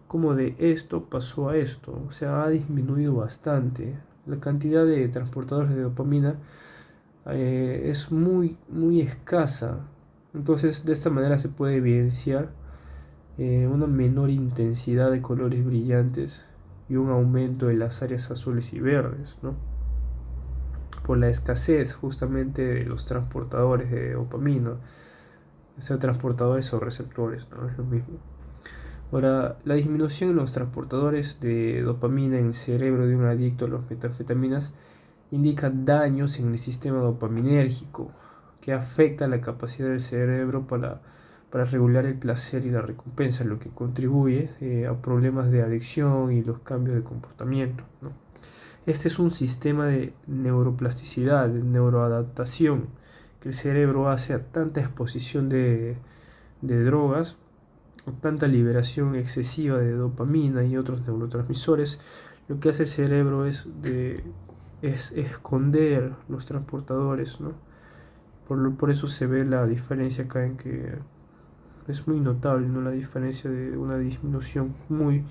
S1: como de esto pasó a esto, o sea, ha disminuido bastante. La cantidad de transportadores de dopamina es muy, muy escasa. Entonces, de esta manera se puede evidenciar una menor intensidad de colores brillantes y un aumento de las áreas azules y verdes, ¿no?, por la escasez justamente de los transportadores de dopamina, sea transportadores o receptores, ¿no?, es lo mismo. Ahora, la disminución en los transportadores de dopamina en el cerebro de un adicto a las metanfetaminas indica daños en el sistema dopaminérgico que afecta la capacidad del cerebro para regular el placer y la recompensa, lo que contribuye a problemas de adicción y los cambios de comportamiento, ¿no? Este es un sistema de neuroplasticidad, de neuroadaptación, que el cerebro hace a tanta exposición de drogas o tanta liberación excesiva de dopamina y otros neurotransmisores, lo que hace el cerebro es esconder los transportadores, ¿no? Por eso se ve la diferencia acá en que es muy notable, ¿no? La diferencia de una disminución muy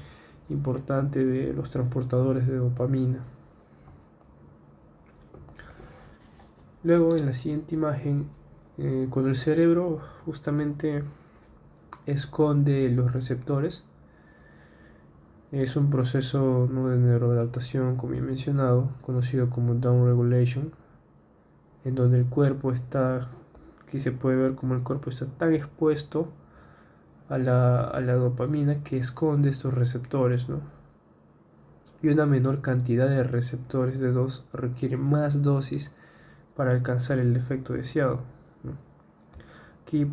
S1: importante de los transportadores de dopamina. Luego en la siguiente imagen, cuando el cerebro justamente esconde los receptores, es un proceso, ¿no?, de neuroadaptación, como he mencionado, conocido como downregulation, en donde el cuerpo está, aquí se puede ver como el cuerpo está tan expuesto a la dopamina que esconde estos receptores, ¿no? Y una menor cantidad de receptores de dos requiere más dosis para alcanzar el efecto deseado, ¿no? Aquí,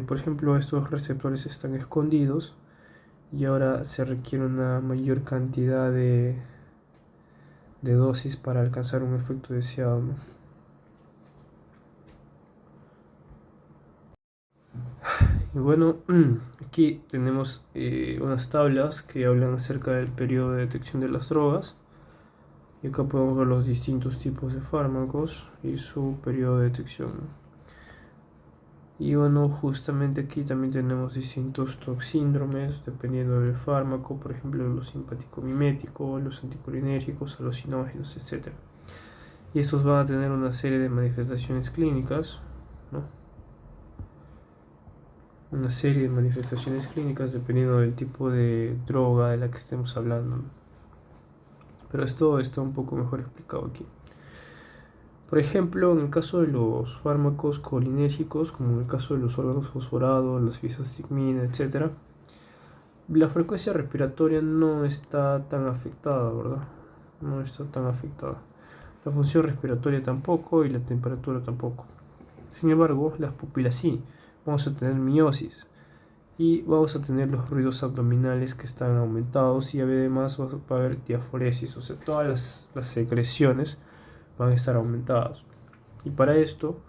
S1: por ejemplo, estos receptores están escondidos y ahora se requiere una mayor cantidad de dosis para alcanzar un efecto deseado, ¿no? Y bueno, aquí tenemos unas tablas que hablan acerca del periodo de detección de las drogas. Y acá podemos ver los distintos tipos de fármacos y su periodo de detección. Y bueno, justamente aquí también tenemos distintos toxíndromes dependiendo del fármaco, por ejemplo los simpático-miméticos, los anticolinérgicos, alucinógenos, etc. Y estos van a tener una serie de manifestaciones clínicas, ¿no? Una serie de manifestaciones clínicas dependiendo del tipo de droga de la que estemos hablando, ¿no? Pero esto está un poco mejor explicado aquí. Por ejemplo, en el caso de los fármacos colinérgicos, como en el caso de los órganos fosforados, la fisostigmina, etc., la frecuencia respiratoria no está tan afectada, ¿verdad? No está tan afectada. La función respiratoria tampoco y la temperatura tampoco. Sin embargo, las pupilas sí. Vamos a tener miosis y vamos a tener los ruidos abdominales que están aumentados y además va a haber diaforesis, o sea, todas las secreciones van a estar aumentadas. Y para esto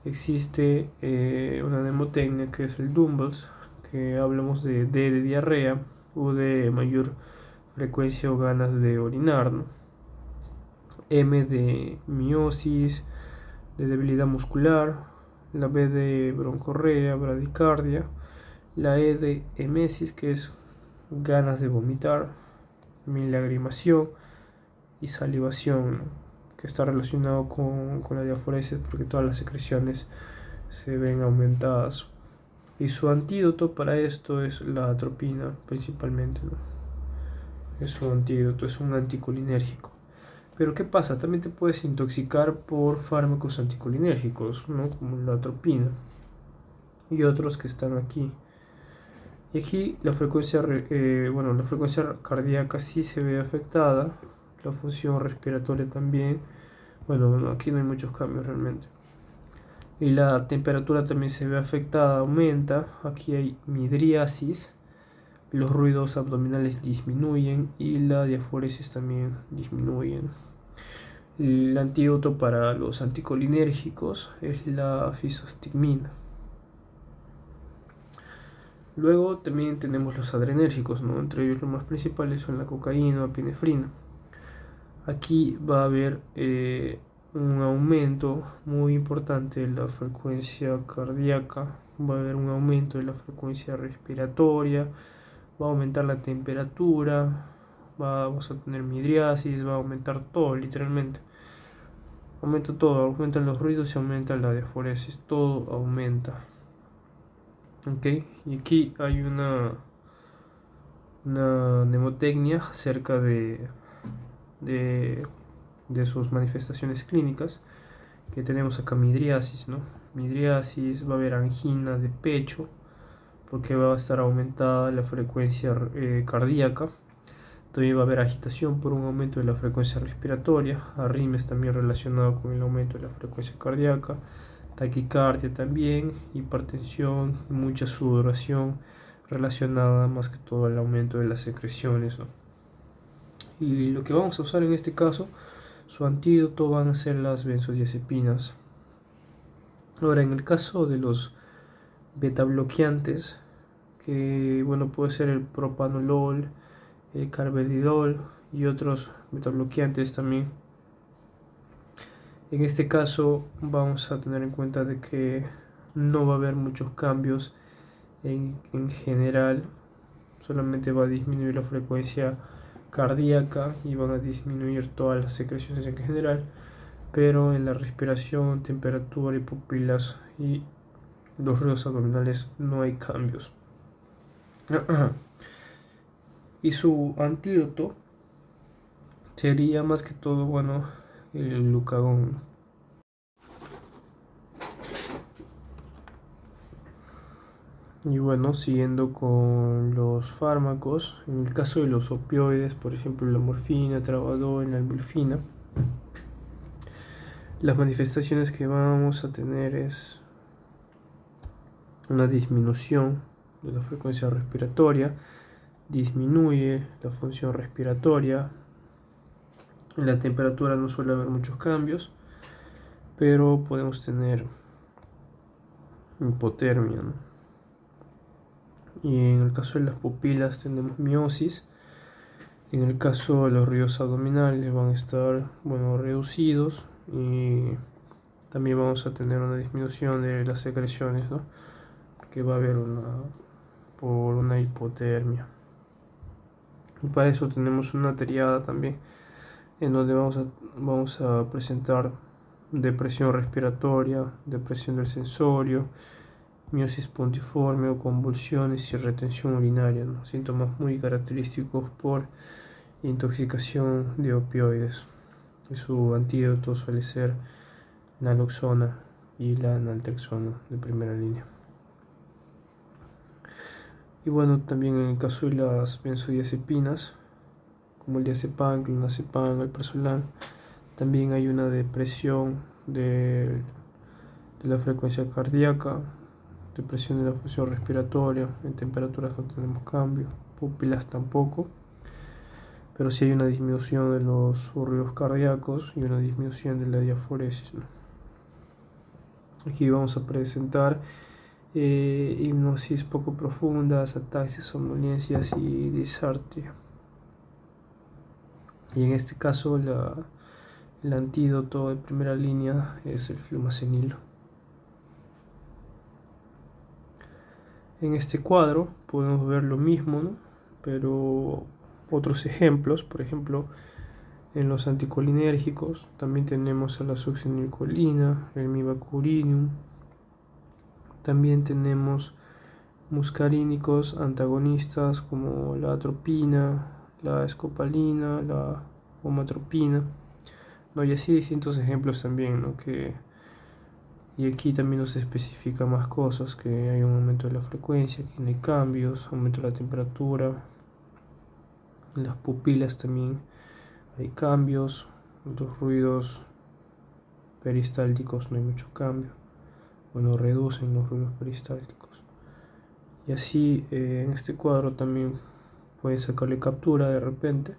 S1: existe una mnemotecnia que es el Dumbbells, que hablamos de D de diarrea, U de mayor frecuencia o ganas de orinar, ¿no? M de miosis, de debilidad muscular, la B de broncorrea, bradicardia, la E de emesis, que es ganas de vomitar, milagrimación y salivación, ¿no?, que está relacionado con la diaforesis porque todas las secreciones se ven aumentadas. Y su antídoto para esto es la atropina, principalmente, ¿no? Es su antídoto, es un anticolinérgico. Pero ¿qué pasa? También te puedes intoxicar por fármacos anticolinérgicos, ¿no?, como la atropina y otros que están aquí. Y aquí la frecuencia, la frecuencia cardíaca sí se ve afectada, la función respiratoria también. Bueno, aquí no hay muchos cambios realmente. Y la temperatura también se ve afectada, aumenta. Aquí hay midriasis, los ruidos abdominales disminuyen y la diaforesis también disminuyen. El antídoto para los anticolinérgicos es la fisostigmina. Luego también tenemos los adrenérgicos, ¿no? Entre ellos los más principales son la cocaína o epinefrina. Aquí va a haber un aumento muy importante de la frecuencia cardíaca, va a haber un aumento de la frecuencia respiratoria, va a aumentar la temperatura, vamos a tener midriasis, va a aumentar todo literalmente. Aumenta todo, aumentan los ruidos y aumenta la diaforesis, todo aumenta. Ok, y aquí hay una mnemotecnia acerca de sus manifestaciones clínicas, que tenemos acá midriasis, ¿no? Midriasis, va a haber angina de pecho, porque va a estar aumentada la frecuencia cardíaca. También va a haber agitación por un aumento de la frecuencia respiratoria, arritmias también relacionado con el aumento de la frecuencia cardíaca, taquicardia también, hipertensión y mucha sudoración relacionada más que todo al aumento de las secreciones, ¿no? Y lo que vamos a usar en este caso, su antídoto van a ser las benzodiazepinas. Ahora, en el caso de los betabloqueantes, que bueno, puede ser el propanolol, el carvedilol y otros betabloqueantes también. En este caso vamos a tener en cuenta de que no va a haber muchos cambios en general, solamente va a disminuir la frecuencia cardíaca y van a disminuir todas las secreciones en general, pero en la respiración, temperatura y pupilas y los ruidos abdominales no hay cambios. Y su antídoto sería más que todo, bueno, el glucagón. Y bueno, siguiendo con los fármacos, en el caso de los opioides, por ejemplo la morfina, tramadol, la morfina, las manifestaciones que vamos a tener es una disminución de la frecuencia respiratoria, disminuye la función respiratoria, en la temperatura no suele haber muchos cambios, pero podemos tener hipotermia, ¿no? Y en el caso de las pupilas tenemos miosis. En el caso de los ruidos abdominales van a estar, bueno, reducidos, y también vamos a tener una disminución de las secreciones, ¿no? Que va a haber por una hipotermia. Y para eso tenemos una triada también, en donde vamos a presentar depresión respiratoria, depresión del sensorio, miosis puntiforme o convulsiones y retención urinaria, ¿no? Síntomas muy característicos por intoxicación de opioides. Y su antídoto suele ser naloxona y la naltrexona de primera línea. Y bueno, también en el caso de las benzodiazepinas, como el diazepam, clonazepam, el prazolam, también hay una depresión de la frecuencia cardíaca, depresión de la función respiratoria, en temperaturas no tenemos cambio, pupilas tampoco, pero sí hay una disminución de los ruidos cardíacos y una disminución de la diaforesis, ¿no? Aquí vamos a presentar hipnosis poco profundas, ataxias, somnolencias y disartria. Y en este caso el antídoto de primera línea es el flumacenilo. En este cuadro podemos ver lo mismo, ¿no? Pero otros ejemplos, por ejemplo, en los anticolinérgicos también tenemos a la succinilcolina, el mivacuridium, también tenemos muscarínicos antagonistas como la atropina, la escopalina, la omatropina, ¿no? Y así distintos ejemplos también, ¿no? Y aquí también nos especifica más cosas, que hay un aumento de la frecuencia, que no hay cambios, aumento de la temperatura, en las pupilas también hay cambios, los ruidos peristálticos no hay mucho cambio, bueno, reducen los ruidos peristálticos. Y así en este cuadro también puedes sacarle captura de repente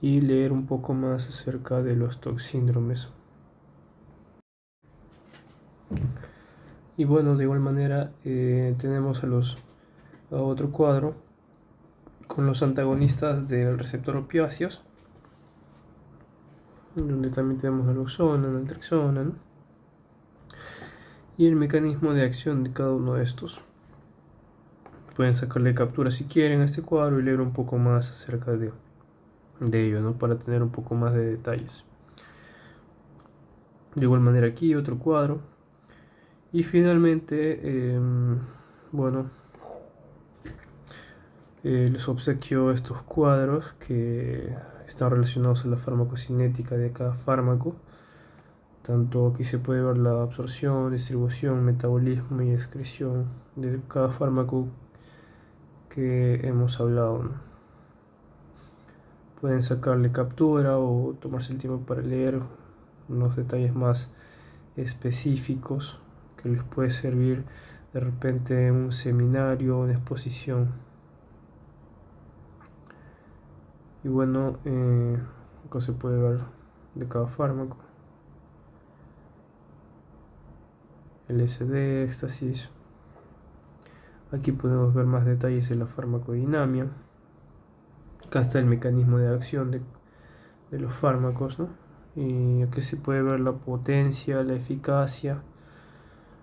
S1: y leer un poco más acerca de los toxíndromes. Y bueno, de igual manera tenemos a otro cuadro con los antagonistas del receptor opiáceos, donde también tenemos naloxona, naltrexona, ¿no? Y el mecanismo de acción de cada uno de estos. Pueden sacarle captura si quieren a este cuadro y leer un poco más acerca de ello, ¿no? Para tener un poco más de detalles. De igual manera aquí otro cuadro. Y finalmente, bueno, les obsequio estos cuadros que están relacionados a la farmacocinética de cada fármaco. Tanto aquí se puede ver la absorción, distribución, metabolismo y excreción de cada fármaco que hemos hablado, ¿no? Pueden sacarle captura o tomarse el tiempo para leer unos detalles más específicos que les puede servir de repente en un seminario o una exposición. Y bueno, acá se puede ver de cada fármaco: LSD, éxtasis. Aquí podemos ver más detalles de la farmacodinamia, Acá está el mecanismo de acción de los fármacos, ¿no? Y aquí se puede ver la potencia, la eficacia.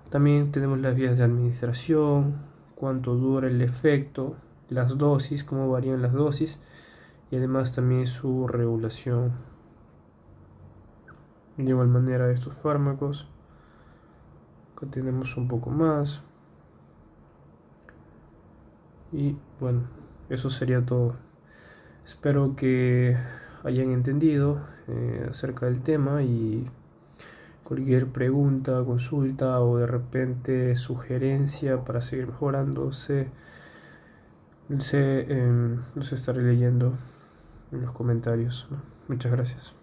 S1: También tenemos las vías de administración, cuánto dura el efecto, las dosis, cómo varían las dosis y además también su regulación. De igual manera estos fármacos. Acá tenemos un poco más. Y bueno, eso sería todo. Espero que hayan entendido acerca del tema y cualquier pregunta, consulta o de repente sugerencia para seguir mejorando, los estaré leyendo en los comentarios, ¿no? Muchas gracias.